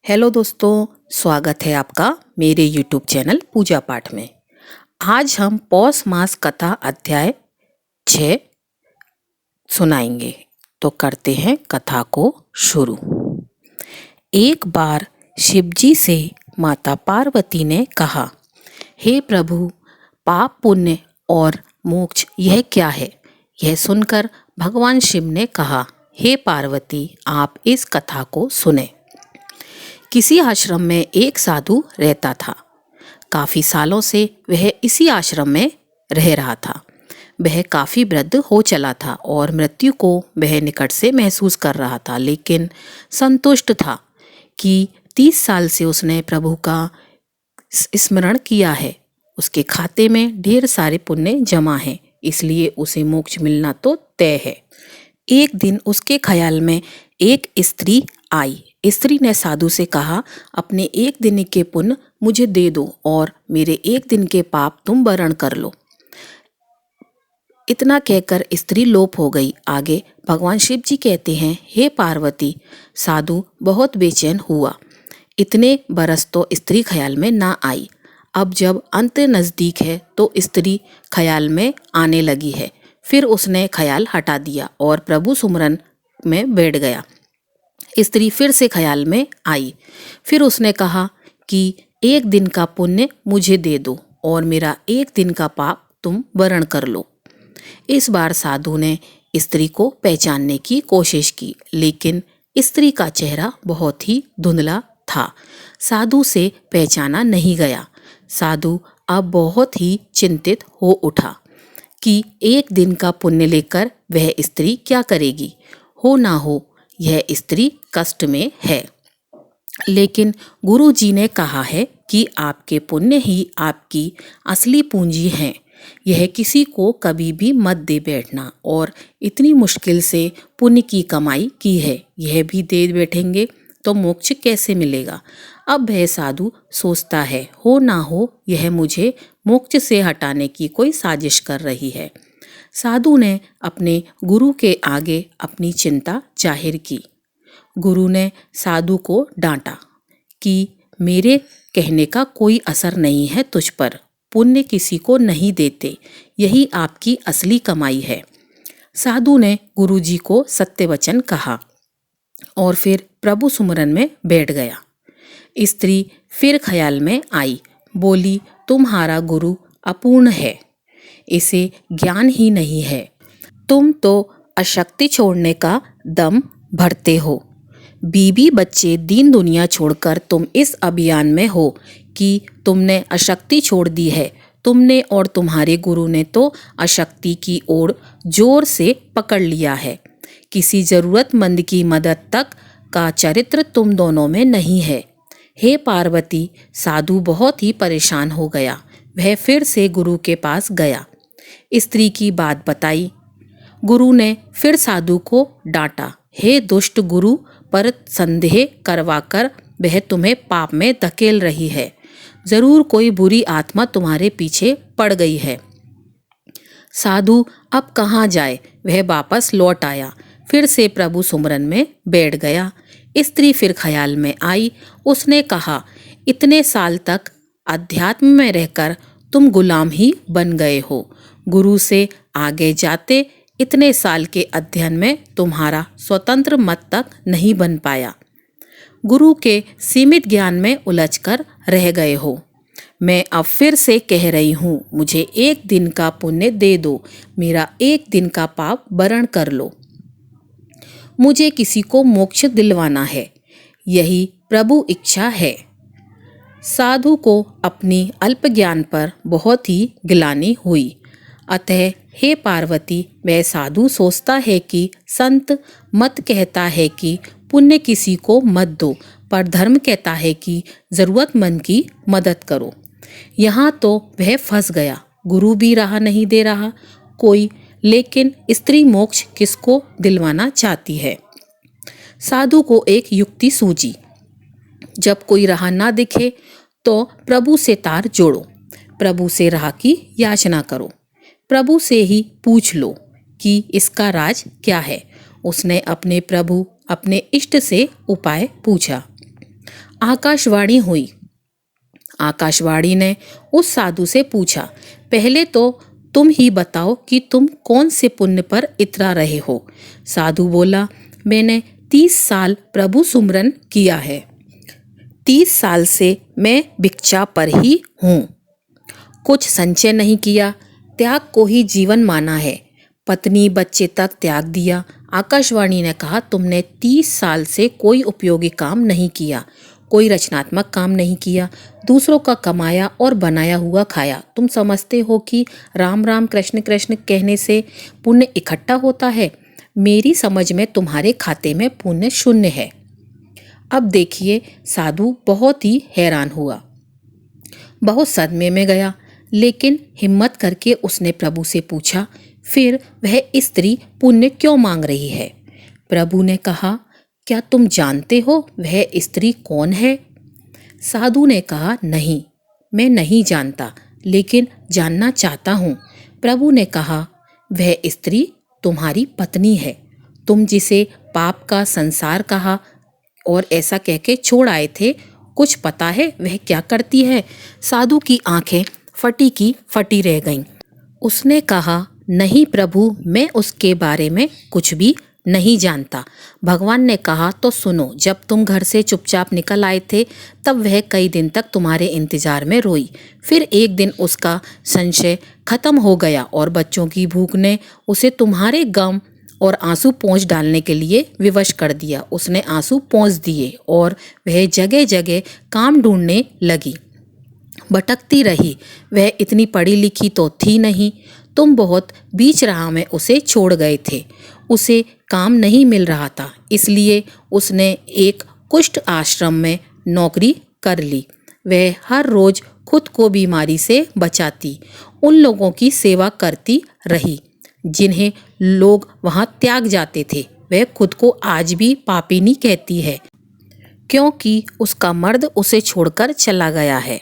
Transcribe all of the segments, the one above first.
Hello दोस्तों, स्वागत है आपका मेरे YouTube चैनल पूजा पाठ में। आज हम पौष मास कथा अध्याय 6 सुनाएंगे। तो करते हैं कथा को शुरू। एक बार शिवजी से माता पार्वती ने कहा, हे प्रभु, पाप पुण्य और मोक्ष यह क्या है? यह सुनकर भगवान शिव ने कहा, हे पार्वती, आप इस कथा को सुने। किसी आश्रम में एक साधु रहता था। काफी सालों से वह इसी आश्रम में रह रहा था। वह काफी वृद्ध हो चला था और मृत्यु को वह निकट से महसूस कर रहा था, लेकिन संतुष्ट था कि 30 साल से उसने प्रभु का स्मरण किया है। उसके खाते में ढेर सारे पुण्य जमा हैं, इसलिए उसे मोक्ष मिलना तो तय है। एक दिन उसके ख्याल में एक स्त्री आई। स्त्री ने साधु से कहा, अपने एक दिन के पुण्य मुझे दे दो और मेरे एक दिन के पाप तुम वरण कर लो। इतना कहकर स्त्री लोप हो गई। आगे भगवान शिव जी कहते हैं, हे पार्वती, साधु बहुत बेचैन हुआ। इतने बरस तो स्त्री ख्याल में ना आई। अब जब अंत नजदीक है तो स्त्री ख्याल में आने लगी है। फिर उसने ख्याल हटा दिया और प्रभु सुमरन में बैठ गया। स्त्री फिर से ख्याल में आई। फिर उसने कहा कि एक दिन का पुण्य मुझे दे दो और मेरा एक दिन का पाप तुम वरण कर लो। इस बार साधु ने स्त्री को पहचानने की कोशिश की, लेकिन स्त्री का चेहरा बहुत ही धुंधला था। साधु से पहचाना नहीं गया। साधु अब बहुत ही चिंतित हो उठा कि एक दिन का पुण्य लेकर वह स्त्री क्या करेगी। हो ना हो यह स्त्री कष्ट में है, लेकिन गुरु जी ने कहा है कि आपके पुण्य ही आपकी असली पूंजी हैं। यह किसी को कभी भी मत दे बैठना, और इतनी मुश्किल से पुण्य की कमाई की है, यह भी दे बैठेंगे तो मोक्ष कैसे मिलेगा। अब वह साधु सोचता है, हो ना हो यह मुझे मोक्ष से हटाने की कोई साजिश कर रही है। साधु ने अपने गुरु के आगे अपनी चिंता जाहिर की। गुरु ने साधु को डांटा कि मेरे कहने का कोई असर नहीं है तुझ पर। पुण्य किसी को नहीं देते, यही आपकी असली कमाई है। साधु ने गुरु जी को सत्य वचन कहा और फिर प्रभु सुमरन में बैठ गया। स्त्री फिर ख्याल में आई, बोली, तुम्हारा गुरु अपूर्ण है, इसे ज्ञान ही नहीं है। तुम तो अशक्ति छोड़ने का दम भरते हो। बीबी बच्चे दीन दुनिया छोड़कर तुम इस अभियान में हो कि तुमने अशक्ति छोड़ दी है। तुमने और तुम्हारे गुरु ने तो अशक्ति की ओर जोर से पकड़ लिया है। किसी जरूरतमंद की मदद तक का चरित्र तुम दोनों में नहीं है। हे पार्वती, साधु बहुत ही परेशान हो गया। वह फिर से गुरु के पास गया, स्त्री की बात बताई। गुरु ने फिर साधु को डांटा, हे दुष्ट गुरु, पर संदेह करवाकर वह तुम्हें पाप में धकेल रही है। जरूर कोई बुरी आत्मा तुम्हारे पीछे पड़ गई है। साधु अब कहाँ जाए, वह वापस लौट आया। फिर से प्रभु सुमरन में बैठ गया। स्त्री फिर ख्याल में आई। उसने कहा, इतने साल तक अध्यात्म में रहकर तुम गुलाम ही बन गए हो। गुरु से आगे जाते इतने साल के अध्ययन में तुम्हारा स्वतंत्र मत तक नहीं बन पाया। गुरु के सीमित ज्ञान में उलझकर रह गए हो। मैं अब फिर से कह रही हूँ, मुझे एक दिन का पुण्य दे दो, मेरा एक दिन का पाप वरण कर लो। मुझे किसी को मोक्ष दिलवाना है, यही प्रभु इच्छा है। साधु को अपनी अल्प ज्ञान पर बहुत ही गिलानी हुई। अतः हे पार्वती, वह साधु सोचता है कि संत मत कहता है कि पुण्य किसी को मत दो, पर धर्म कहता है कि जरूरतमंद की मदद करो। यहाँ तो वह फंस गया। गुरु भी राह नहीं दे रहा कोई, लेकिन स्त्री मोक्ष किसको दिलवाना चाहती है। साधु को एक युक्ति सूझी, जब कोई राह ना दिखे तो प्रभु से तार जोड़ो, प्रभु से राह की याचना करो, प्रभु से ही पूछ लो कि इसका राज क्या है। उसने अपने प्रभु, अपने इष्ट से उपाय पूछा। आकाशवाणी हुई। आकाशवाणी ने उस साधु से पूछा, पहले तो तुम ही बताओ कि तुम कौन से पुण्य पर इतरा रहे हो। साधु बोला, मैंने 30 साल प्रभु सुमरन किया है। 30 साल से मैं भिक्षा पर ही हूँ। कुछ संचय नहीं किया, त्याग को ही जीवन माना है। पत्नी बच्चे तक त्याग दिया। आकाशवाणी ने कहा, तुमने 30 साल से कोई उपयोगी काम नहीं किया, कोई रचनात्मक काम नहीं किया, दूसरों का कमाया और बनाया हुआ खाया। तुम समझते हो कि राम राम कृष्ण कृष्ण कहने से पुण्य इकट्ठा होता है? मेरी समझ में तुम्हारे खाते में पुण्य शून्य है। अब देखिए, साधु बहुत ही हैरान हुआ, बहुत सदमे में गया, लेकिन हिम्मत करके उसने प्रभु से पूछा, फिर वह स्त्री पुण्य क्यों मांग रही है? प्रभु ने कहा, क्या तुम जानते हो वह स्त्री कौन है? साधु ने कहा, नहीं, मैं नहीं जानता, लेकिन जानना चाहता हूँ। प्रभु ने कहा, वह स्त्री तुम्हारी पत्नी है। तुम जिसे पाप का संसार कहा और ऐसा कह के छोड़ आए थे, कुछ पता है वह क्या करती है? साधु की आंखें फटी की फटी रह गईं। उसने कहा, नहीं प्रभु, मैं उसके बारे में कुछ भी नहीं जानता। भगवान ने कहा, तो सुनो, जब तुम घर से चुपचाप निकल आए थे तब वह कई दिन तक तुम्हारे इंतजार में रोई। फिर एक दिन उसका संशय खत्म हो गया और बच्चों की भूख ने उसे तुम्हारे गम और आंसू पोंछ डालने के लिए विवश कर दिया। उसने आंसू पोंछ दिए और वह जगह जगह काम ढूंढने लगी, भटकती रही। वह इतनी पढ़ी लिखी तो थी नहीं। तुम बहुत बीच राह में उसे छोड़ गए थे। उसे काम नहीं मिल रहा था, इसलिए उसने एक कुष्ठ आश्रम में नौकरी कर ली। वह हर रोज खुद को बीमारी से बचाती, उन लोगों की सेवा करती रही जिन्हें लोग वहां त्याग जाते थे। वह खुद को आज भी पापिनी कहती है, क्योंकि उसका मर्द उसे छोड़कर चला गया है।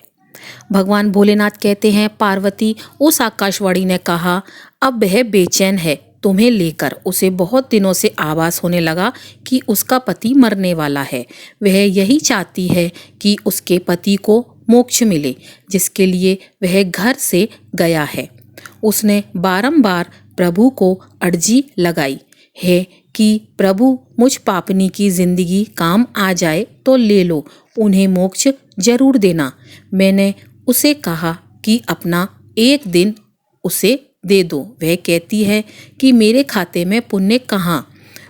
भगवान भोलेनाथ कहते हैं, पार्वती, उस आकाशवाणी ने कहा, अब वह बेचैन है तुम्हें लेकर। उसे बहुत दिनों से आभास होने लगा कि उसका पति मरने वाला है। वह यही चाहती है कि उसके पति को मोक्ष मिले, जिसके लिए वह घर से गया है। उसने बारंबार प्रभु को अर्जी लगाई है कि प्रभु, मुझ पापनी की जिंदगी काम आ जाए तो ले लो, उन्हें मोक्ष जरूर देना। मैंने उसे कहा कि अपना एक दिन उसे दे दो। वह कहती है कि मेरे खाते में पुण्य कहाँ,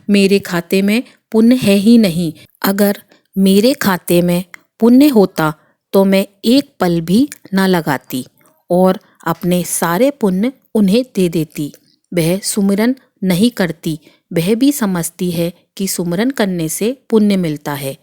मेरे खाते में पुण्य है ही नहीं। अगर मेरे खाते में पुण्य होता तो मैं एक पल भी न लगाती और अपने सारे पुण्य उन्हें दे देती। वह सुमिरन नहीं करती। वह भी समझती है कि सुमिरन करने से पुण्य मिलता है।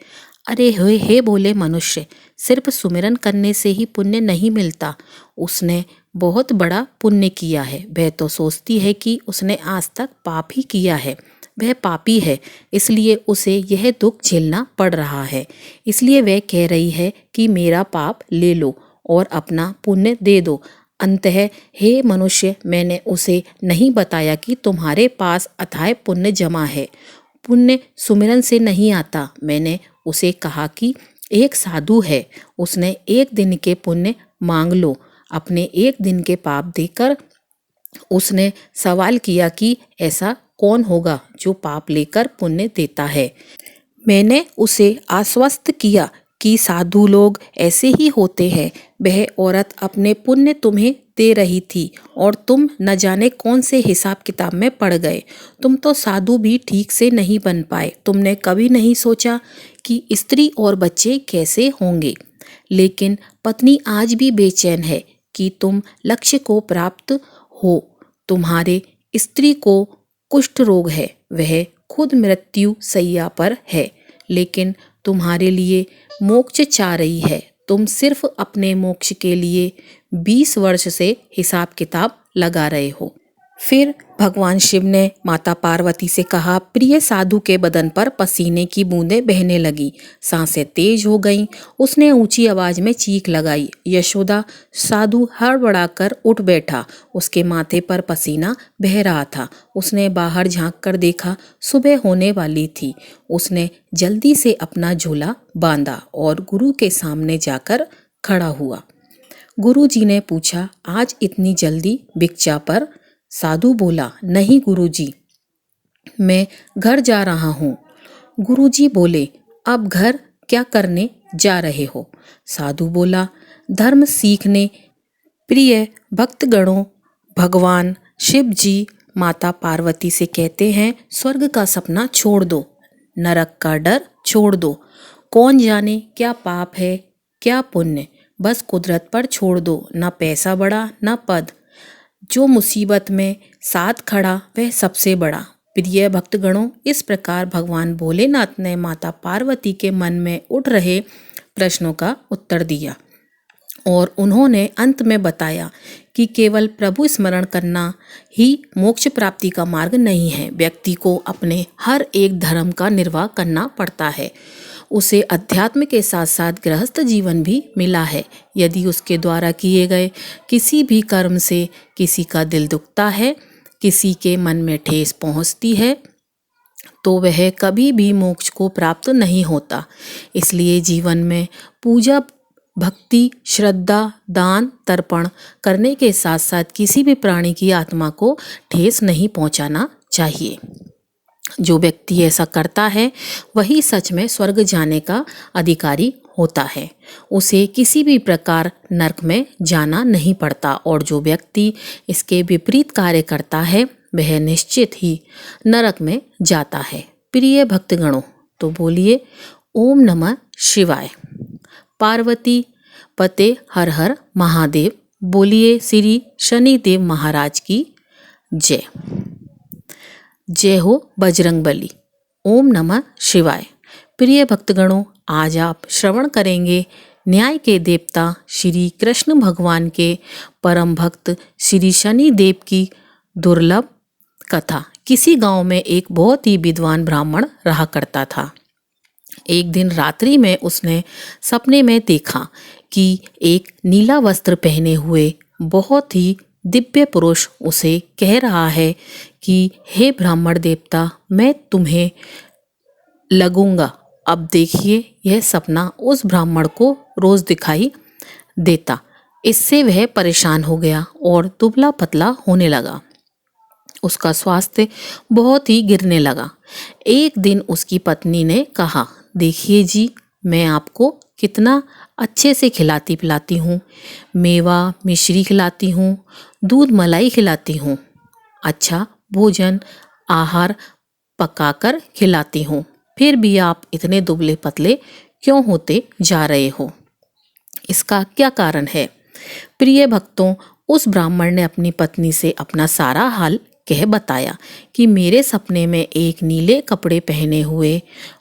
अरे हे भोले मनुष्य, सिर्फ सुमिरन करने से ही पुण्य नहीं मिलता। उसने बहुत बड़ा पुण्य किया है। वह तो सोचती है कि उसने आज तक पाप ही किया है। वह पापी है, इसलिए उसे यह दुख झेलना पड़ रहा है। इसलिए वह कह रही है कि मेरा पाप ले लो और अपना पुण्य दे दो। अंततः हे मनुष्य, मैंने उसे नहीं बताया कि तुम्हारे पास अथाह पुण्य जमा है। पुण्य सुमिरन से नहीं आता। मैंने उसे कहा कि एक साधु है, उसने एक दिन के पुण्य मांग लो, अपने एक दिन के पाप देकर। उसने सवाल किया कि ऐसा कौन होगा जो पाप लेकर पुण्य देता है। मैंने उसे आश्वस्त किया कि साधु लोग ऐसे ही होते हैं। वह औरत अपने पुण्य तुम्हें दे रही थी और तुम न जाने कौन से हिसाब किताब में पड़ गए। तुम तो साधु भी ठीक से नहीं बन पाए। तुमने कभी नहीं सोचा कि स्त्री और बच्चे कैसे होंगे। लेकिन पत्नी आज भी बेचैन है कि तुम लक्ष्य को प्राप्त हो। तुम्हारे स्त्री को कुष्ठ रोग है, वह खुद मृत्यु शैया पर है, लेकिन तुम्हारे लिए मोक्ष चाह रही है। तुम सिर्फ अपने मोक्ष के लिए 20 वर्ष से हिसाब किताब लगा रहे हो। फिर भगवान शिव ने माता पार्वती से कहा, प्रिय साधु के बदन पर पसीने की बूंदें बहने लगी, सांसें तेज हो गईं। उसने ऊंची आवाज में चीख लगाई। यशोदा साधु हड़बड़ाकर उठ बैठा। उसके माथे पर पसीना बह रहा था। उसने बाहर झांक कर देखा, सुबह होने वाली थी। उसने जल्दी से अपना झोला बांधा और गुरु के सामने जाकर खड़ा हुआ। गुरुजी ने पूछा, आज इतनी जल्दी भिक्षा पर? साधु बोला, नहीं गुरुजी, मैं घर जा रहा हूँ। गुरुजी बोले, अब घर क्या करने जा रहे हो? साधु बोला, धर्म सीखने। प्रिय भक्तगणों, भगवान शिव जी माता पार्वती से कहते हैं, स्वर्ग का सपना छोड़ दो, नरक का डर छोड़ दो। कौन जाने क्या पाप है क्या पुण्य, बस कुदरत पर छोड़ दो। ना पैसा बड़ा ना पद, जो मुसीबत में साथ खड़ा वह सबसे बड़ा। प्रिय भक्तगणों, इस प्रकार भगवान भोलेनाथ ने माता पार्वती के मन में उठ रहे प्रश्नों का उत्तर दिया और उन्होंने अंत में बताया कि केवल प्रभु स्मरण करना ही मोक्ष प्राप्ति का मार्ग नहीं है। व्यक्ति को अपने हर एक धर्म का निर्वाह करना पड़ता है। उसे अध्यात्म के साथ साथ गृहस्थ जीवन भी मिला है। यदि उसके द्वारा किए गए किसी भी कर्म से किसी का दिल दुखता है, किसी के मन में ठेस पहुंचती है, तो वह कभी भी मोक्ष को प्राप्त नहीं होता। इसलिए जीवन में पूजा, भक्ति, श्रद्धा, दान, तर्पण करने के साथ साथ किसी भी प्राणी की आत्मा को ठेस नहीं पहुंचाना चाहिए। जो व्यक्ति ऐसा करता है वही सच में स्वर्ग जाने का अधिकारी होता है। उसे किसी भी प्रकार नरक में जाना नहीं पड़ता और जो व्यक्ति इसके विपरीत कार्य करता है वह निश्चित ही नरक में जाता है। प्रिय भक्तगणों, तो बोलिए ओम नमः शिवाय। पार्वती पते हर हर महादेव। बोलिए श्री शनिदेव महाराज की जय। जय हो बजरंगबली। ओम नमः शिवाय। प्रिय भक्तगणों, आज आप श्रवण करेंगे न्याय के देवता श्री कृष्ण भगवान के परम भक्त श्री शनि देव की दुर्लभ कथा। किसी गांव में एक बहुत ही विद्वान ब्राह्मण रहा करता था। एक दिन रात्रि में उसने सपने में देखा कि एक नीला वस्त्र पहने हुए बहुत ही दिव्य पुरुष उसे कह रहा है कि हे ब्राह्मण देवता, मैं तुम्हें लगूंगा। अब देखिए, यह सपना उस ब्राह्मण को रोज दिखाई देता। इससे वह परेशान हो गया और दुबला पतला होने लगा। उसका स्वास्थ्य बहुत ही गिरने लगा। एक दिन उसकी पत्नी ने कहा, देखिए जी, मैं आपको कितना अच्छे से खिलाती पिलाती हूँ, मेवा मिश्री खिलाती हूँ, दूध मलाई खिलाती हूँ, अच्छा भोजन आहार पकाकर खिलाती हूँ, फिर भी आप इतने दुबले पतले क्यों होते जा रहे हो? इसका क्या कारण है? प्रिय भक्तों, उस ब्राह्मण ने अपनी पत्नी से अपना सारा हाल कह बताया कि मेरे सपने में एक नीले कपड़े पहने हुए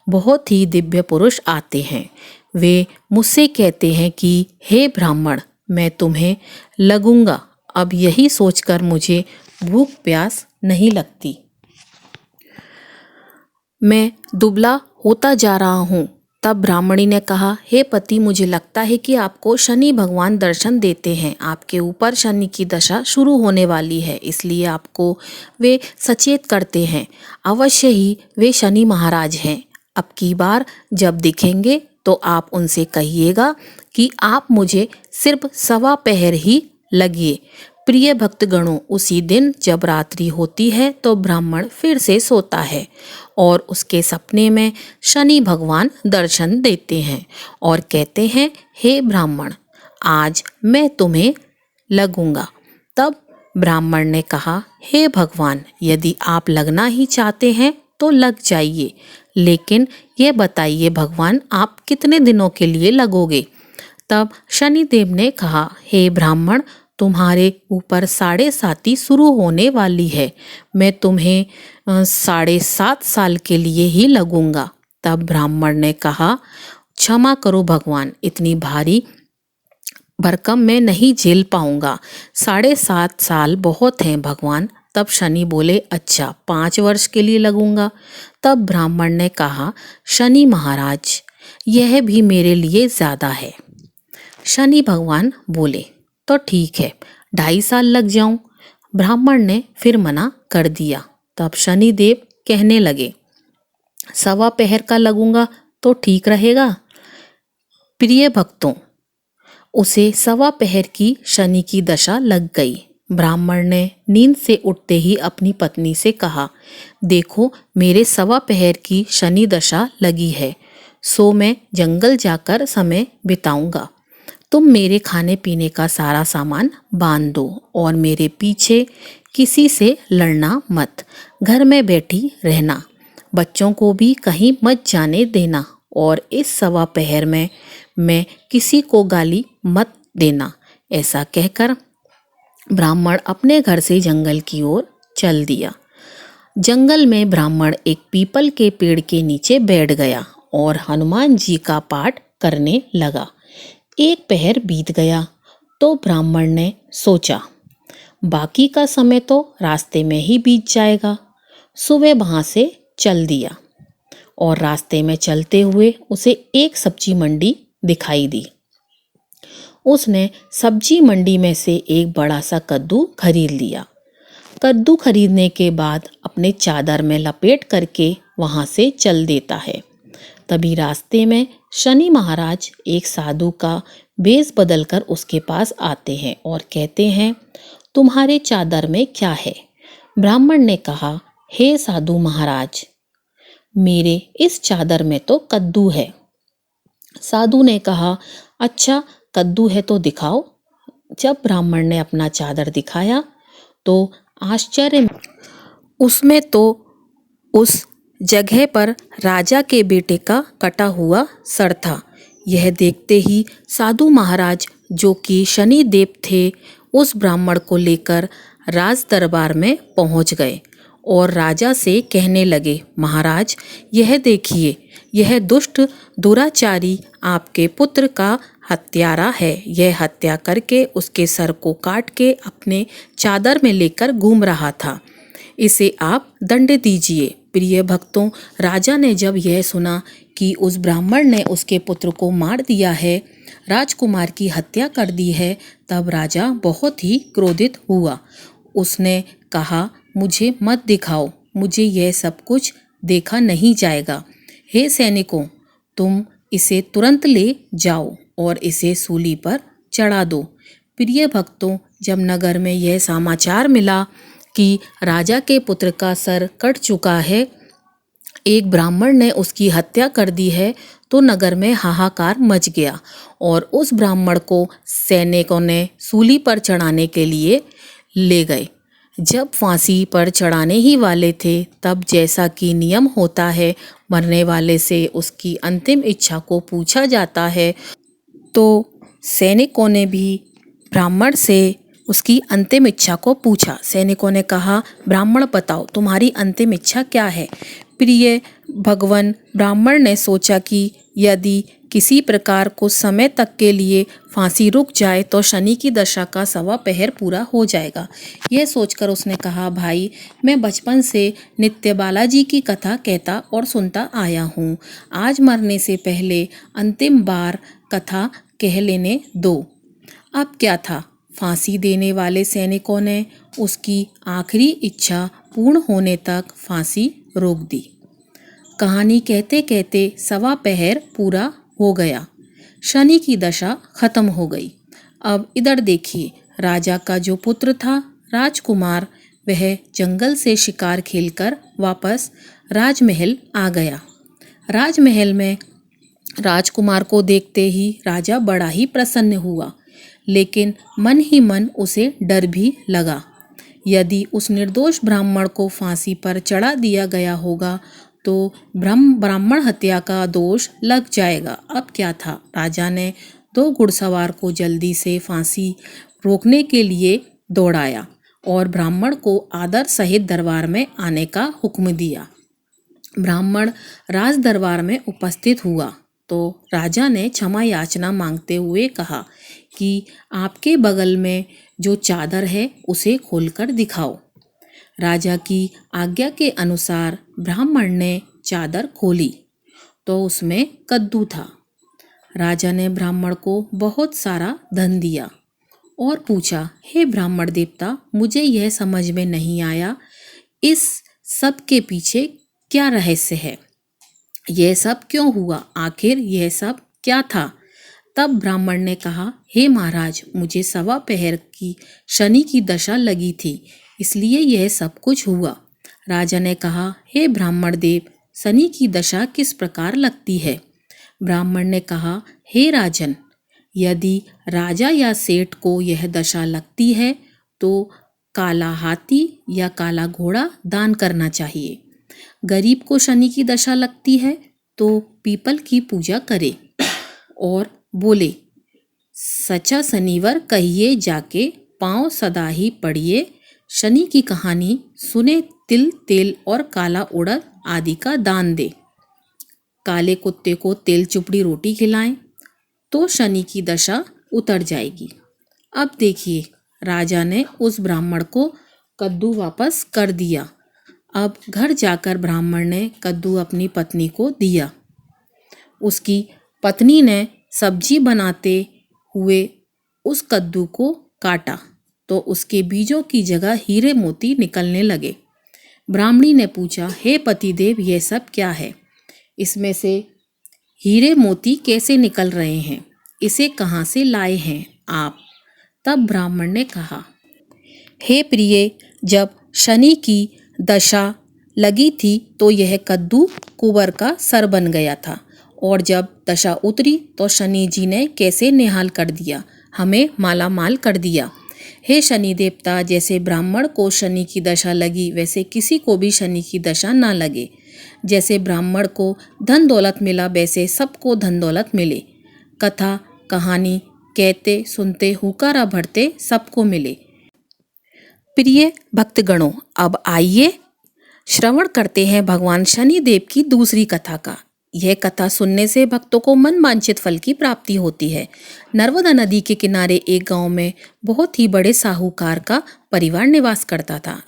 बहुत ही दिव्य पुरुष आते हैं। वे मुझसे कहते हैं कि हे ब्राह्मण, मैं तुम्हें लगूंगा। अब यही सोचकर मुझे भूख प्यास नहीं लगती। मैं दुबला होता जा रहा हूँ। तब ब्राह्मणी ने कहा, हे पति, मुझे लगता है कि आपको शनि भगवान दर्शन देते हैं। आपके ऊपर शनि की दशा शुरू होने वाली है, इसलिए आपको वे सचेत करते हैं। अवश्य ही वे शनि महाराज हैं। अब की बार जब दिखेंगे तो आप उनसे कहिएगा कि आप मुझे सिर्फ सवा पहर ही लगिए। प्रिय भक्तगणों, उसी दिन जब रात्रि होती है तो ब्राह्मण फिर से सोता है और उसके सपने में शनि भगवान दर्शन देते हैं और कहते हैं, हे ब्राह्मण, आज मैं तुम्हें लगूंगा। तब ब्राह्मण ने कहा, हे भगवान, यदि आप लगना ही चाहते हैं तो लग जाइए, लेकिन यह बताइए भगवान, आप कितने दिनों के लिए लगोगे? तब शनिदेव ने कहा, हे ब्राह्मण, तुम्हारे ऊपर 7.5 शुरू होने वाली है। मैं तुम्हें 7.5 साल के लिए ही लगूंगा। तब ब्राह्मण ने कहा, क्षमा करो भगवान, इतनी भारी भरकम मैं नहीं झेल पाऊंगा। 7.5 साल बहुत हैं भगवान। तब शनि बोले, अच्छा 5 वर्ष के लिए लगूंगा। तब ब्राह्मण ने कहा, शनि महाराज यह भी मेरे लिए ज़्यादा है। शनि भगवान बोले, तो ठीक है 2.5 साल लग जाऊं। ब्राह्मण ने फिर मना कर दिया। तब शनिदेव कहने लगे, 1.25 पहर का लगूंगा तो ठीक रहेगा। प्रिय भक्तों, उसे 1.25 पहर की शनि की दशा लग गई। ब्राह्मण ने नींद से उठते ही अपनी पत्नी से कहा, देखो मेरे 1.25 पहर की शनि दशा लगी है, सो मैं जंगल जाकर समय बिताऊंगा। तुम मेरे खाने पीने का सारा सामान बांध दो और मेरे पीछे किसी से लड़ना मत, घर में बैठी रहना, बच्चों को भी कहीं मत जाने देना और इस 1.25 पहर में मैं किसी को गाली मत देना। ऐसा कहकर ब्राह्मण अपने घर से जंगल की ओर चल दिया। जंगल में ब्राह्मण एक पीपल के पेड़ के नीचे बैठ गया और हनुमान जी का पाठ करने लगा। 1 पहर बीत गया तो ब्राह्मण ने सोचा, बाकी का समय तो रास्ते में ही बीत जाएगा। सुबह वहाँ से चल दिया और रास्ते में चलते हुए उसे एक सब्जी मंडी दिखाई दी। उसने सब्जी मंडी में से एक बड़ा सा कद्दू खरीद लिया। कद्दू खरीदने के बाद अपने चादर में लपेट करके वहाँ से चल देता है। तभी रास्ते में शनि महाराज एक साधु का भेष बदलकर उसके पास आते हैं और कहते हैं, तुम्हारे चादर में क्या है? ब्राह्मण ने कहा, हे साधु महाराज, मेरे इस चादर में तो कद्दू है। साधु ने कहा, अच्छा कद्दू है तो दिखाओ। जब ब्राह्मण ने अपना चादर दिखाया तो आश्चर्य, उसमें तो उस जगह पर राजा के बेटे का कटा हुआ सर था। यह देखते ही साधु महाराज, जो कि शनि देव थे, उस ब्राह्मण को लेकर राज दरबार में पहुंच गए और राजा से कहने लगे, महाराज यह देखिए, यह दुष्ट दुराचारी आपके पुत्र का हत्यारा है। यह हत्या करके उसके सर को काट के अपने चादर में लेकर घूम रहा था। इसे आप दंड दीजिए। प्रिय भक्तों, राजा ने जब यह सुना कि उस ब्राह्मण ने उसके पुत्र को मार दिया है, राजकुमार की हत्या कर दी है, तब राजा बहुत ही क्रोधित हुआ। उसने कहा, मुझे मत दिखाओ, मुझे यह सब कुछ देखा नहीं जाएगा। हे सैनिकों, तुम इसे तुरंत ले जाओ और इसे सूली पर चढ़ा दो। प्रिय भक्तों, जब नगर में यह समाचार मिला कि राजा के पुत्र का सर कट चुका है, एक ब्राह्मण ने उसकी हत्या कर दी है, तो नगर में हाहाकार मच गया और उस ब्राह्मण को सैनिकों ने सूली पर चढ़ाने के लिए ले गए। जब फांसी पर चढ़ाने ही वाले थे, तब जैसा कि नियम होता है, मरने वाले से उसकी अंतिम इच्छा को पूछा जाता है, तो सैनिकों ने भी ब्राह्मण से उसकी अंतिम इच्छा को पूछा। सैनिकों ने कहा, ब्राह्मण बताओ तुम्हारी अंतिम इच्छा क्या है? प्रिय भगवान, ब्राह्मण ने सोचा कि यदि किसी प्रकार कुछ समय तक के लिए फांसी रुक जाए तो शनि की दशा का 1.25 पहर पूरा हो जाएगा। यह सोचकर उसने कहा, भाई मैं बचपन से नित्य बालाजी की कथा कहता और सुनता आया हूँ। आज मरने से पहले अंतिम बार कथा कह लेने दो। अब क्या था, फांसी देने वाले सैनिकों ने उसकी आखिरी इच्छा पूर्ण होने तक फांसी रोक दी। कहानी कहते कहते 1.25 पहर पूरा हो गया। शनि की दशा खत्म हो गई। अब इधर देखिए, राजा का जो पुत्र था राजकुमार, वह जंगल से शिकार खेलकर वापस राजमहल आ गया। राजमहल में राजकुमार को देखते ही राजा बड़ा ही प्रसन्न हुआ, लेकिन मन ही मन उसे डर भी लगा। यदि उस निर्दोष ब्राह्मण को फांसी पर चढ़ा दिया गया होगा तो ब्राह्मण हत्या का दोष लग जाएगा। अब क्या था, राजा ने 2 घुड़सवार को जल्दी से फांसी रोकने के लिए दौड़ाया और ब्राह्मण को आदर सहित दरबार में आने का हुक्म दिया। ब्राह्मण राज दरबार में उपस्थित हुआ तो राजा ने क्षमा याचना मांगते हुए कहा कि आपके बगल में जो चादर है उसे खोलकर दिखाओ। राजा की आज्ञा के अनुसार ब्राह्मण ने चादर खोली तो उसमें कद्दू था। राजा ने ब्राह्मण को बहुत सारा धन दिया और पूछा, हे ब्राह्मण देवता, मुझे यह समझ में नहीं आया, इस सब के पीछे क्या रहस्य है? यह सब क्यों हुआ? आखिर यह सब क्या था? तब ब्राह्मण ने कहा, हे महाराज, मुझे सवा पहर की शनि की दशा लगी थी, इसलिए यह सब कुछ हुआ। राजा ने कहा, हे ब्राह्मण देव, शनि की दशा किस प्रकार लगती है? ब्राह्मण ने कहा, हे राजन, यदि राजा या सेठ को यह दशा लगती है तो काला हाथी या काला घोड़ा दान करना चाहिए। गरीब को शनि की दशा लगती है तो पीपल की पूजा करे और बोले, सचा शनिवार कहिए जाके, पाँव सदा ही पड़िए, शनि की कहानी सुने, तिल तेल और काला उड़द आदि का दान दे। काले कुत्ते को तेल चुपड़ी रोटी खिलाएं तो शनि की दशा उतर जाएगी। अब देखिए, राजा ने उस ब्राह्मण को कद्दू वापस कर दिया। अब घर जाकर ब्राह्मण ने कद्दू अपनी पत्नी को दिया। उसकी पत्नी ने सब्जी बनाते हुए उस कद्दू को काटा तो उसके बीजों की जगह हीरे मोती निकलने लगे। ब्राह्मणी ने पूछा, हे पतिदेव, यह सब क्या है? इसमें से हीरे मोती कैसे निकल रहे हैं? इसे कहाँ से लाए हैं आप? तब ब्राह्मण ने कहा, हे प्रिय, जब शनि की दशा लगी थी तो यह कद्दू कुंवर का सर बन गया था, और जब दशा उतरी तो शनि जी ने कैसे निहाल कर दिया, हमें माला माल कर दिया। हे शनि देवता, जैसे ब्राह्मण को शनि की दशा लगी वैसे किसी को भी शनि की दशा ना लगे। जैसे ब्राह्मण को धन दौलत मिला वैसे सबको धन दौलत मिले। कथा कहानी कहते सुनते हुकारा भरते सबको मिले। प्रिय भक्तगणों, अब आइए श्रवण करते हैं भगवान शनि देव की दूसरी कथा का। यह कथा सुनने से भक्तों को मन वांछित फल की प्राप्ति होती है। नर्मदा नदी के किनारे एक गांव में बहुत ही बड़े साहूकार का परिवार निवास करता था।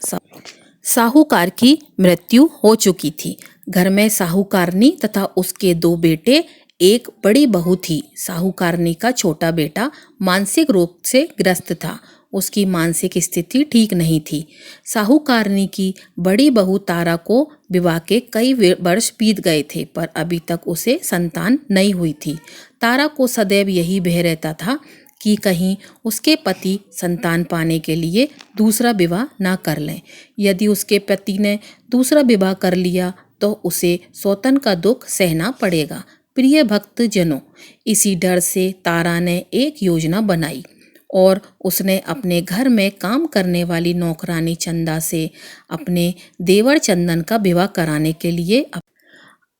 साहूकार की मृत्यु हो चुकी थी। घर में साहूकारनी तथा उसके 2 बेटे, एक बड़ी बहू थी। साहूकारनी का छोटा बेटा मानसिक रोग से ग्रस्त था। उसकी मानसिक स्थिति ठीक नहीं थी। साहूकारनी की बड़ी बहू तारा को विवाह के कई वर्ष बीत गए थे, पर अभी तक उसे संतान नहीं हुई थी। तारा को सदैव यही भय रहता था कि कहीं उसके पति संतान पाने के लिए दूसरा विवाह ना कर लें। यदि उसके पति ने दूसरा विवाह कर लिया तो उसे सौतन का दुख सहना पड़ेगा। प्रिय भक्त जनों, इसी डर से तारा ने एक योजना बनाई और उसने अपने घर में काम करने वाली नौकरानी चंदा से अपने देवर चंदन का विवाह कराने के लिए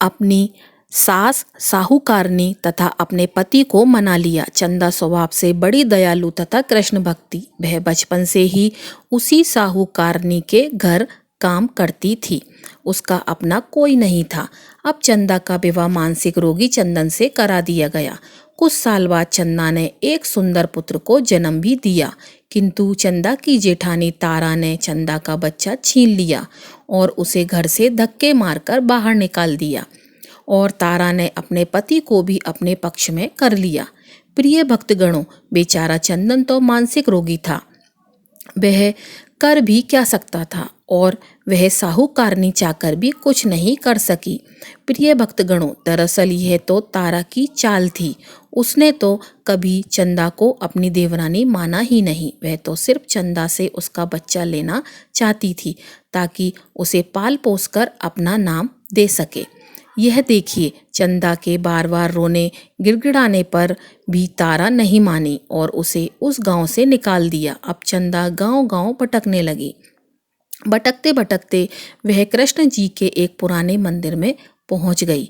अपनी सास साहूकारनी तथा अपने पति को मना लिया। चंदा स्वभाव से बड़ी दयालु तथा कृष्ण भक्ति, वह बचपन से ही उसी साहूकारनी के घर काम करती थी। उसका अपना कोई नहीं था। अब चंदा का विवाह मानसिक रोगी चंदन से करा दिया गया। कुछ साल बाद चंदा ने एक सुंदर पुत्र को जन्म भी दिया, किंतु चंदा की जेठानी तारा ने चंदा का बच्चा छीन लिया और उसे घर से धक्के मारकर बाहर निकाल दिया, और तारा ने अपने पति को भी अपने पक्ष में कर लिया। प्रिय भक्तगणों, बेचारा चंदन तो मानसिक रोगी था, वह कर भी क्या सकता था, और वह साहूकारनी चाहकर भी कुछ नहीं कर सकी। प्रिय भक्तगणों, दरअसल यह तो तारा की चाल थी। उसने तो कभी चंदा को अपनी देवरानी माना ही नहीं। वह तो सिर्फ चंदा से उसका बच्चा लेना चाहती थी ताकि उसे पाल पोस कर अपना नाम दे सके। यह देखिए, चंदा के बार बार रोने गिड़गिड़ाने पर भी तारा नहीं मानी और उसे उस गांव से निकाल दिया। अब चंदा गांव-गांव भटकने लगी। भटकते भटकते वह कृष्ण जी के एक पुराने मंदिर में पहुंच गई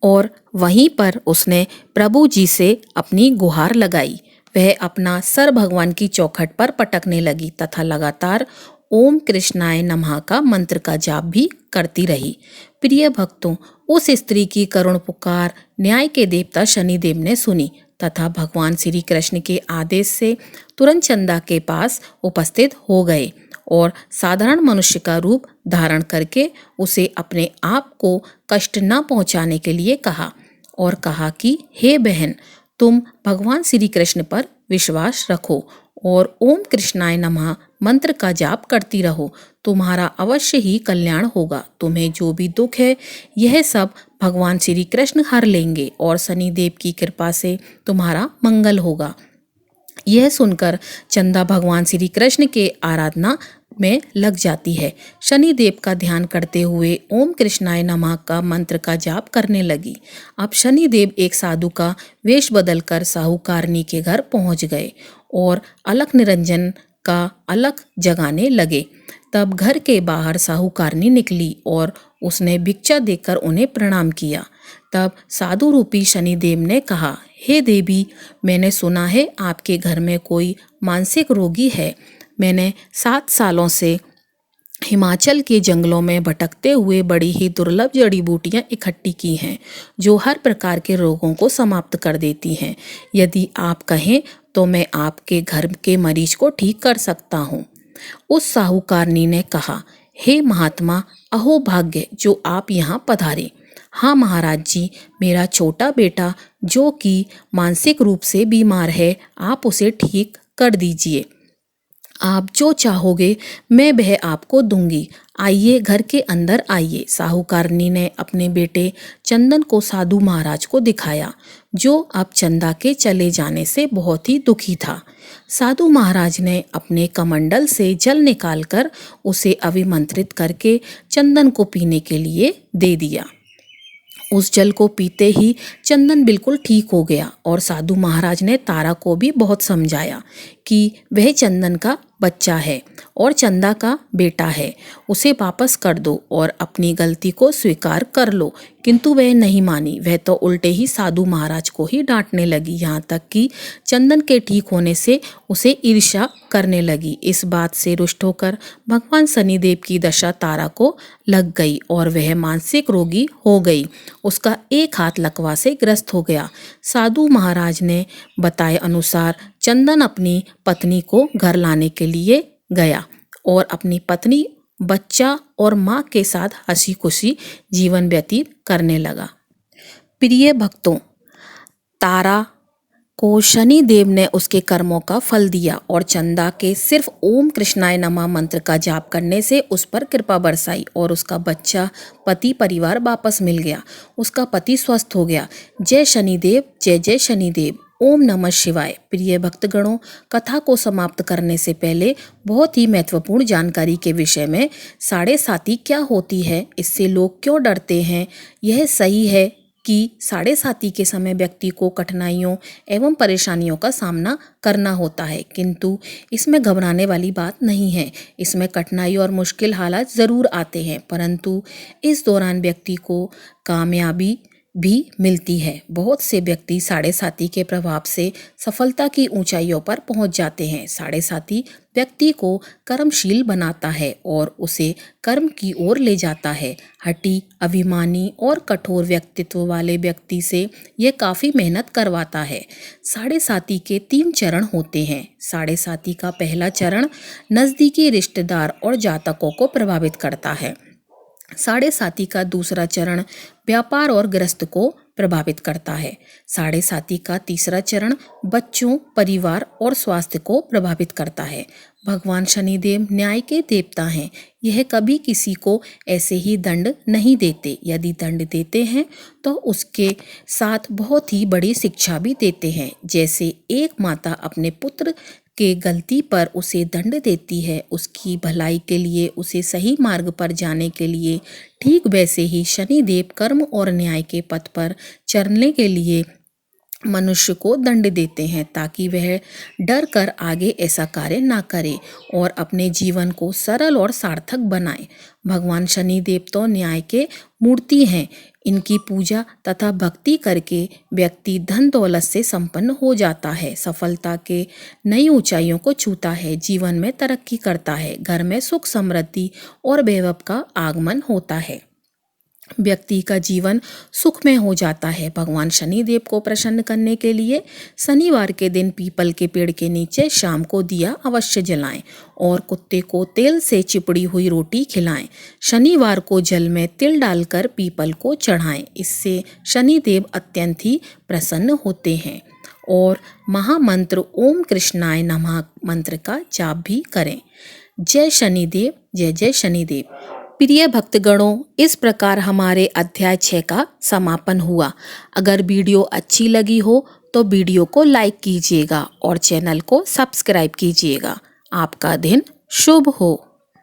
और वहीं पर उसने प्रभु जी से अपनी गुहार लगाई। वह अपना सर भगवान की चौखट पर पटकने लगी तथा लगातार ओम कृष्णाय नमः का मंत्र का जाप भी करती रही। प्रिय भक्तों, उस स्त्री की करुण पुकार न्याय के देवता शनिदेव ने सुनी तथा भगवान श्री कृष्ण के आदेश से तुरंत चंदा के पास उपस्थित हो गए और साधारण मनुष्य का रूप धारण करके उसे अपने आप को कष्ट न पहुंचाने के लिए कहा और कहा कि हे बहन, तुम भगवान श्री कृष्ण पर विश्वास रखो और ओम कृष्णाय नमः मंत्र का जाप करती रहो। तुम्हारा अवश्य ही कल्याण होगा। तुम्हें जो भी दुख है यह सब भगवान श्री कृष्ण हर लेंगे और शनिदेव की कृपा से तुम्हारा मंगल होगा। यह सुनकर चंदा भगवान श्री कृष्ण के आराधना में लग जाती है। शनिदेव का ध्यान करते हुए ओम कृष्णाय नमः का मंत्र का जाप करने लगी। अब शनिदेव एक साधु का वेश बदलकर साहूकारनी के घर पहुंच गए और अलख निरंजन का अलख जगाने लगे। तब घर के बाहर साहूकारनी निकली और उसने भिक्षा देकर उन्हें प्रणाम किया। तब साधु रूपी शनिदेव ने कहा, हे देवी, मैंने सुना है आपके घर में कोई मानसिक रोगी है। मैंने 7 सालों से हिमाचल के जंगलों में भटकते हुए बड़ी ही दुर्लभ जड़ी बूटियां इकट्ठी की हैं जो हर प्रकार के रोगों को समाप्त कर देती हैं। यदि आप कहें तो मैं आपके घर के मरीज को ठीक कर सकता हूँ। उस साहूकारनी ने कहा, हे महात्मा, अहो भाग्य जो आप यहाँ पधारे। हाँ महाराज जी, मेरा छोटा बेटा जो कि मानसिक रूप से बीमार है, आप उसे ठीक कर दीजिए। आप जो चाहोगे मैं वह आपको दूंगी। आइए, घर के अंदर आइए। साहूकारनी ने अपने बेटे चंदन को साधु महाराज को दिखाया, जो अब चंदा के चले जाने से बहुत ही दुखी था। साधु महाराज ने अपने कमंडल से जल निकालकर उसे अभिमंत्रित करके चंदन को पीने के लिए दे दिया। उस जल को पीते ही चंदन बिल्कुल ठीक हो गया और साधु महाराज ने तारा को भी बहुत समझाया कि वह चंदन का बच्चा है और चंदा का बेटा है, उसे वापस कर दो और अपनी गलती को स्वीकार कर लो। किंतु वह नहीं मानी। वह तो उल्टे ही साधु महाराज को ही डांटने लगी, यहाँ तक कि चंदन के ठीक होने से उसे ईर्ष्या करने लगी। इस बात से रुष्ट होकर भगवान शनिदेव की दशा तारा को लग गई और वह मानसिक रोगी हो गई। उसका एक हाथ लकवा से ग्रस्त हो गया। साधु महाराज ने बताए अनुसार चंदन अपनी पत्नी को घर लाने के लिए गया और अपनी पत्नी, बच्चा और माँ के साथ हंसी खुशी जीवन व्यतीत करने लगा। प्रिय भक्तों, तारा को शनि देव ने उसके कर्मों का फल दिया और चंदा के सिर्फ ओम कृष्णाय नमः मंत्र का जाप करने से उस पर कृपा बरसाई और उसका बच्चा, पति, परिवार वापस मिल गया। उसका पति स्वस्थ हो गया। जय शनिदेव, जय जय शनिदेव। ओम नमः शिवाय। प्रिय भक्तगणों, कथा को समाप्त करने से पहले बहुत ही महत्वपूर्ण जानकारी के विषय में, साढ़े साती क्या होती है, इससे लोग क्यों डरते हैं। यह सही है कि साढ़े साती के समय व्यक्ति को कठिनाइयों एवं परेशानियों का सामना करना होता है, किंतु इसमें घबराने वाली बात नहीं है। इसमें कठिनाई और मुश्किल हालात ज़रूर आते हैं, परंतु इस दौरान व्यक्ति को कामयाबी भी मिलती है। बहुत से व्यक्ति साढ़े साती के प्रभाव से सफलता की ऊंचाइयों पर पहुंच जाते हैं। साढ़े साती व्यक्ति को कर्मशील बनाता है और उसे कर्म की ओर ले जाता है। हठी, अभिमानी और कठोर व्यक्तित्व वाले व्यक्ति से यह काफ़ी मेहनत करवाता है। साढ़े साती के 3 चरण होते हैं। साढ़े साती का पहला चरण नज़दीकी रिश्तेदार और जातकों को प्रभावित करता है। साढ़े साती का दूसरा चरण व्यापार और गृहस्थ को प्रभावित करता है। साढ़े साती का तीसरा चरण बच्चों, परिवार और स्वास्थ्य को प्रभावित करता है। भगवान शनिदेव न्याय के देवता हैं। यह कभी किसी को ऐसे ही दंड नहीं देते। यदि दंड देते हैं तो उसके साथ बहुत ही बड़ी शिक्षा भी देते हैं। जैसे एक माता अपने पुत्र के गलती पर उसे दंड देती है, उसकी भलाई के लिए, उसे सही मार्ग पर जाने के लिए, ठीक वैसे ही शनिदेव कर्म और न्याय के पथ पर चलने के लिए मनुष्य को दंड देते हैं, ताकि वह डर कर आगे ऐसा कार्य ना करे और अपने जीवन को सरल और सार्थक बनाए। भगवान शनिदेव तो न्याय के मूर्ति हैं। इनकी पूजा तथा भक्ति करके व्यक्ति धन दौलत से संपन्न हो जाता है, सफलता के नई ऊंचाइयों को छूता है, जीवन में तरक्की करता है, घर में सुख समृद्धि और वैभव का आगमन होता है। व्यक्ति का जीवन सुखमय हो जाता है। भगवान शनिदेव को प्रसन्न करने के लिए शनिवार के दिन पीपल के पेड़ के नीचे शाम को दिया अवश्य जलाएं और कुत्ते को तेल से चिपड़ी हुई रोटी खिलाएं। शनिवार को जल में तिल डालकर पीपल को चढ़ाएं। इससे शनिदेव अत्यंत ही प्रसन्न होते हैं। और महामंत्र ओम कृष्णाय नमः मंत्र का जाप भी करें। जय शनिदेव, जय जय शनिदेव। प्रिय भक्तगणों, इस प्रकार हमारे अध्याय 6 का समापन हुआ। अगर वीडियो अच्छी लगी हो तो वीडियो को लाइक कीजिएगा और चैनल को सब्सक्राइब कीजिएगा। आपका दिन शुभ हो।